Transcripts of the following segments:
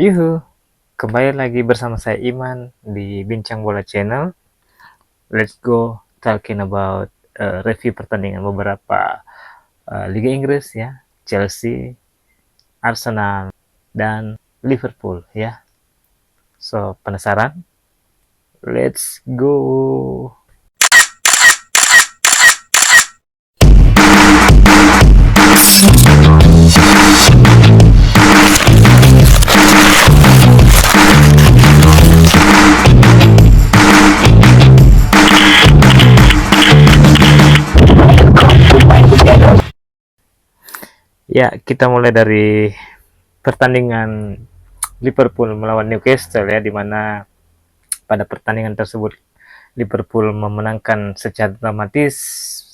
Yuhu, kembali lagi bersama saya Iman di Bincang Bola Channel. Let's go talking about review pertandingan beberapa Liga Inggris ya, Chelsea, Arsenal, dan Liverpool ya. So, penasaran? Let's go. Ya, kita mulai dari pertandingan Liverpool melawan Newcastle ya, di mana pada pertandingan tersebut Liverpool memenangkan secara dramatis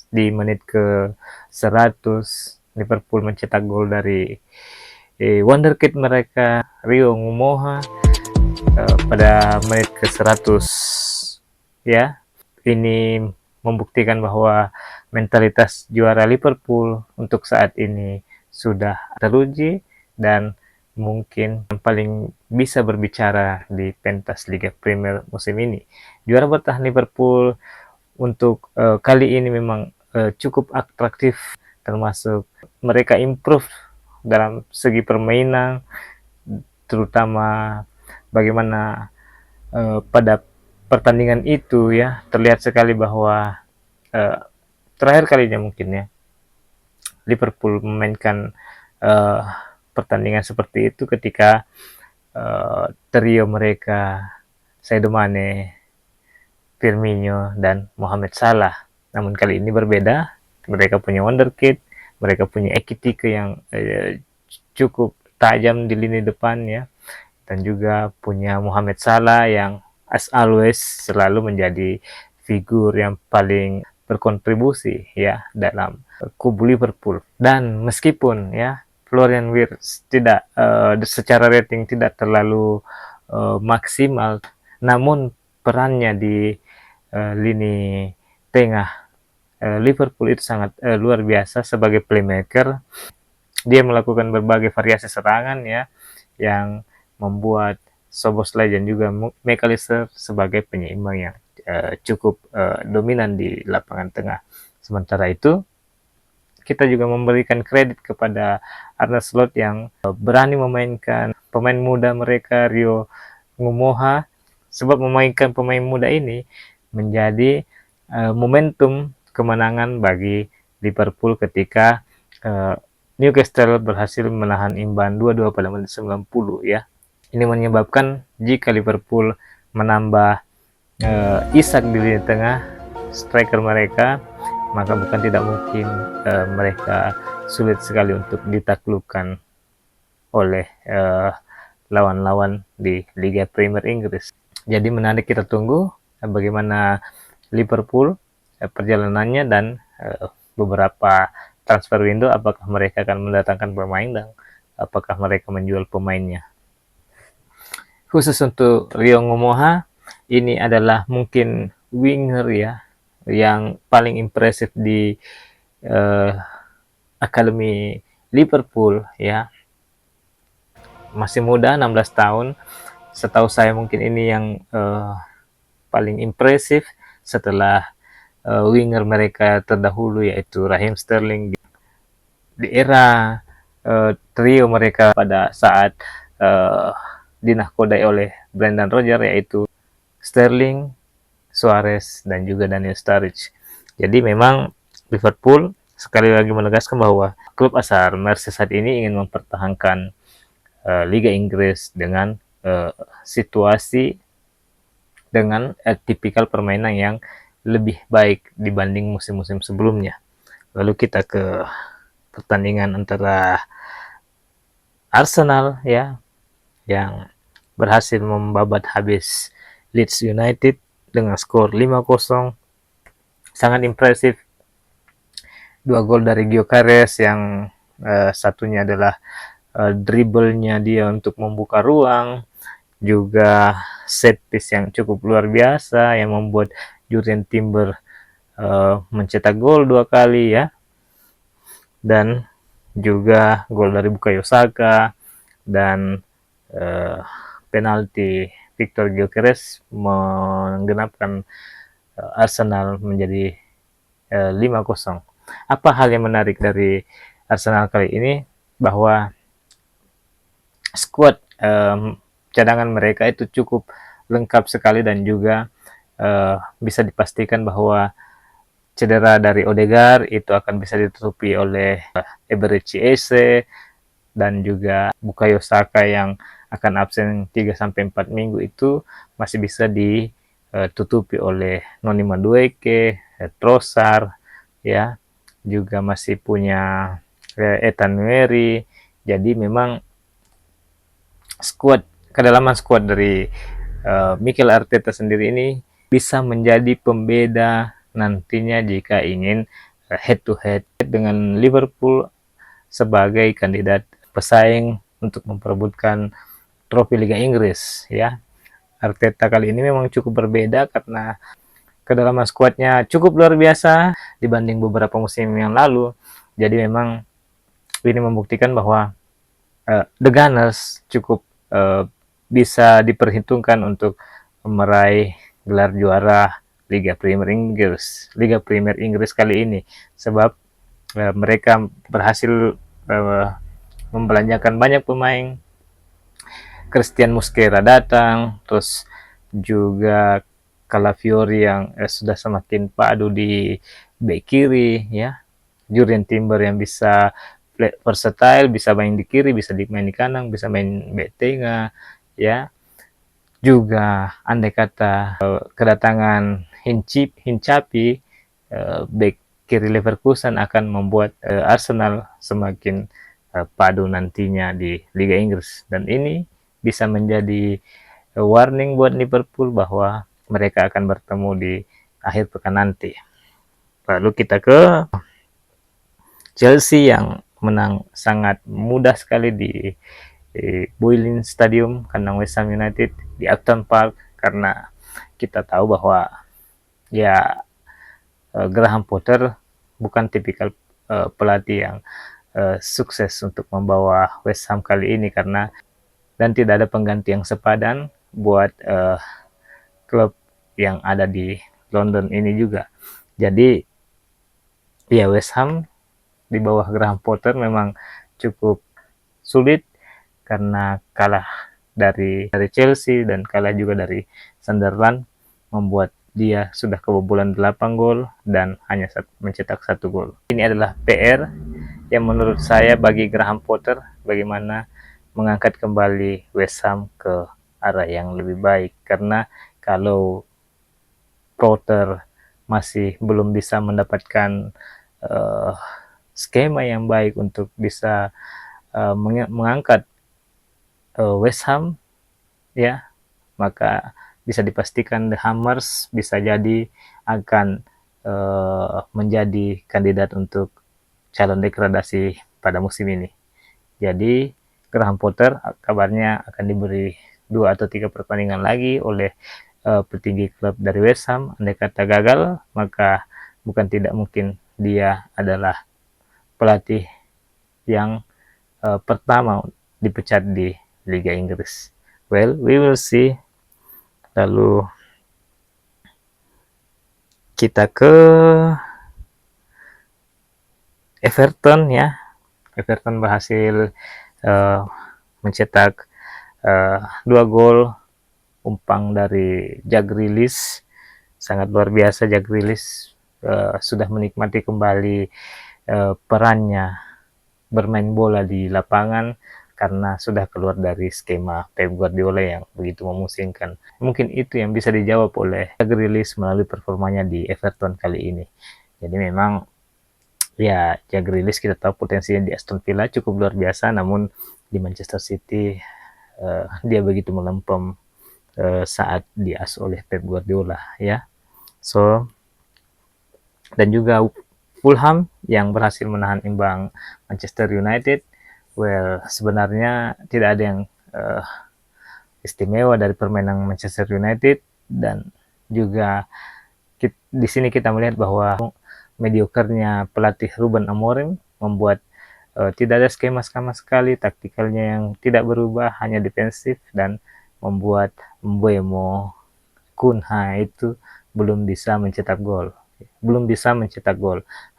di menit ke 100. Liverpool mencetak gol dari wonderkid mereka Rio Ngumoha pada menit ke 100 ya. Ini membuktikan bahwa mentalitas juara Liverpool untuk saat ini sudah teruji dan mungkin yang paling bisa berbicara di pentas Liga Premier musim ini. Juara bertahan Liverpool untuk kali ini memang cukup atraktif, termasuk mereka improve dalam segi permainan, terutama bagaimana pada pertandingan itu ya terlihat sekali bahwa uh, terakhir kalinya mungkin ya Liverpool memainkan uh, pertandingan seperti itu ketika trio mereka Sadio Mane, Firmino, dan Mohamed Salah. Namun kali ini berbeda, mereka punya wonderkid, mereka punya Ekitike yang cukup tajam di lini depan ya, dan juga punya Mohamed Salah yang as always selalu menjadi figur yang paling berkontribusi ya dalam kubu Liverpool. Dan meskipun ya Florian Wirtz tidak secara rating tidak terlalu maksimal, namun perannya di lini tengah Liverpool itu sangat luar biasa sebagai playmaker. Dia melakukan berbagai variasi serangan ya yang membuat Szoboszlai dan juga McAllister sebagai penyeimbang yang cukup dominan di lapangan tengah. Sementara itu, kita juga memberikan kredit kepada Arne Slot yang berani memainkan pemain muda mereka Rio Ngumoha, sebab memainkan pemain muda ini menjadi momentum kemenangan bagi Liverpool ketika Newcastle berhasil menahan imbang 2-2 pada menit 90 ya. Ini menyebabkan jika Liverpool menambah Isak di lini tengah, striker mereka, maka bukan tidak mungkin mereka sulit sekali untuk ditaklukkan oleh lawan-lawan di Liga Premier Inggris. Jadi menarik kita tunggu bagaimana Liverpool perjalanannya dan beberapa transfer window, apakah mereka akan mendatangkan pemain dan apakah mereka menjual pemainnya. Khusus untuk Rio Ngumoha, ini adalah mungkin winger ya yang paling impresif di akademi Liverpool ya. Masih muda, 16 tahun. Setahu saya mungkin ini yang paling impresif setelah winger mereka terdahulu yaitu Raheem Sterling di era trio mereka pada saat dinahkodai oleh Brendan Rodgers, yaitu Sterling, Suarez, dan juga Daniel Sturridge. Jadi memang Liverpool sekali lagi menegaskan bahwa klub asal Merseyside ini ingin mempertahankan Liga Inggris dengan situasi dengan tipikal permainan yang lebih baik dibanding musim-musim sebelumnya. Lalu kita ke pertandingan antara Arsenal ya yang berhasil membabat habis Leeds United dengan skor 5-0. Sangat impresif. 2 gol dari Gyökeres yang satunya adalah dribblenya dia untuk membuka ruang, juga set piece yang cukup luar biasa yang membuat Jurgen Timber mencetak gol 2 kali ya, dan juga gol dari Bukayo Saka dan eh, penalti Victor Gyökeres menggenapkan Arsenal menjadi 5-0. Apa hal yang menarik dari Arsenal kali ini? Bahwa skuad cadangan mereka itu cukup lengkap sekali, dan juga bisa dipastikan bahwa cedera dari Odegaard itu akan bisa ditutupi oleh Eberechi Eze dan juga Bukayo Saka yang akan absen 3-4 minggu itu masih bisa ditutupi oleh Noni Madueke, Trossard, ya, juga masih punya Ethan Nwaneri. Jadi memang kedalaman skuad dari Mikel Arteta sendiri ini bisa menjadi pembeda nantinya jika ingin head to head dengan Liverpool sebagai kandidat pesaing untuk memperebutkan trofi Liga Inggris, ya. Arteta kali ini memang cukup berbeda karena kedalaman skuadnya cukup luar biasa dibanding beberapa musim yang lalu. Jadi memang ini membuktikan bahwa The Gunners cukup bisa diperhitungkan untuk meraih gelar juara Liga Premier Inggris kali ini, sebab mereka berhasil membelanjakan banyak pemain. Christian Mosquera datang, terus juga Calafiori yang sudah semakin padu di bek kiri, ya. Jurien Timber yang bisa versatile, bisa main di kiri, bisa main di kanan, bisa main bek tengah, ya. Juga andai kata kedatangan Hincapi, bek kiri Leverkusen akan membuat Arsenal semakin padu nantinya di Liga Inggris, dan ini bisa menjadi warning buat Liverpool bahwa mereka akan bertemu di akhir pekan nanti. Lalu kita ke Chelsea yang menang sangat mudah sekali di Boylan Stadium kandang West Ham United di Upton Park, karena kita tahu bahwa ya Graham Potter bukan tipikal pelatih yang sukses untuk membawa West Ham kali ini, karena dan tidak ada pengganti yang sepadan buat klub yang ada di London ini juga. Jadi ya West Ham di bawah Graham Potter memang cukup sulit karena kalah dari Chelsea dan kalah juga dari Sunderland, membuat dia sudah kebobolan 8 gol dan hanya mencetak 1 gol. Ini adalah PR yang menurut saya bagi Graham Potter, bagaimana mengangkat kembali West Ham ke arah yang lebih baik, karena kalau Potter masih belum bisa mendapatkan skema yang baik untuk bisa mengangkat West Ham, ya, maka bisa dipastikan The Hammers bisa jadi akan menjadi kandidat untuk calon degradasi pada musim ini. Jadi Graham Potter kabarnya akan diberi 2 atau 3 pertandingan lagi oleh petinggi klub dari West Ham. Andai kata gagal, maka bukan tidak mungkin dia adalah pelatih yang pertama dipecat di Liga Inggris. Well, we will see. Lalu kita ke Everton, ya. Everton berhasil mencetak 2 gol umpan dari Jack Grealish. Sangat luar biasa Jack Grealish sudah menikmati kembali perannya bermain bola di lapangan karena sudah keluar dari skema Pep Guardiola yang begitu memusingkan. Mungkin itu yang bisa dijawab oleh Grealish melalui performanya di Everton kali ini. Jadi memang ya Jack Grealish kita tahu potensinya di Aston Villa cukup luar biasa, namun di Manchester City dia begitu melempem saat diasuh oleh Pep Guardiola, ya. So, dan juga Fulham yang berhasil menahan imbang Manchester United. Well, sebenarnya tidak ada yang istimewa dari permainan Manchester United, dan juga di sini kita melihat bahwa mediokernya pelatih Ruben Amorim membuat tidak ada skema sama sekali, taktikalnya yang tidak berubah, hanya defensif dan membuat Mbeumo Kunha itu belum bisa mencetak gol,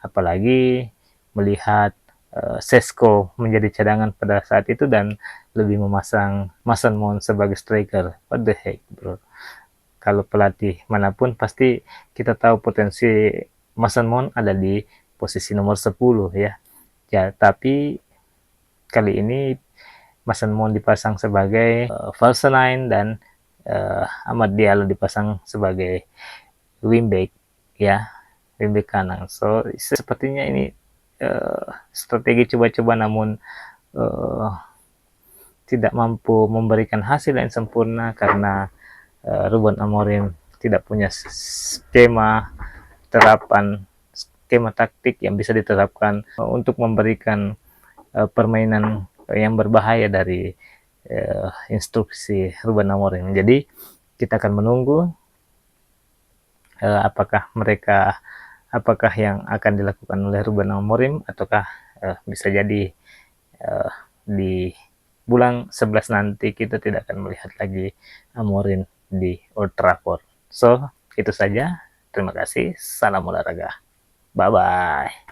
apalagi melihat Sesko menjadi cadangan pada saat itu dan lebih memasang Mason Mount sebagai striker. What the heck, bro? Kalau pelatih manapun pasti kita tahu potensi Mason Mount ada di posisi nomor 10 ya. Ya, tapi kali ini Mason Mount dipasang sebagai false nine dan Amad Diallo dipasang sebagai wingback ya, wingback kanan. So sepertinya ini strategi coba-coba namun uh, tidak mampu memberikan hasil yang sempurna karena Ruben Amorim tidak punya skema taktik yang bisa diterapkan untuk memberikan permainan yang berbahaya dari instruksi Ruben Amorim. Jadi kita akan menunggu apakah yang akan dilakukan oleh Ruben Amorim, ataukah bisa jadi di bulan 11 nanti kita tidak akan melihat lagi Amorim di Old Trafford. So, itu saja. Terima kasih. Salam olahraga. Bye-bye.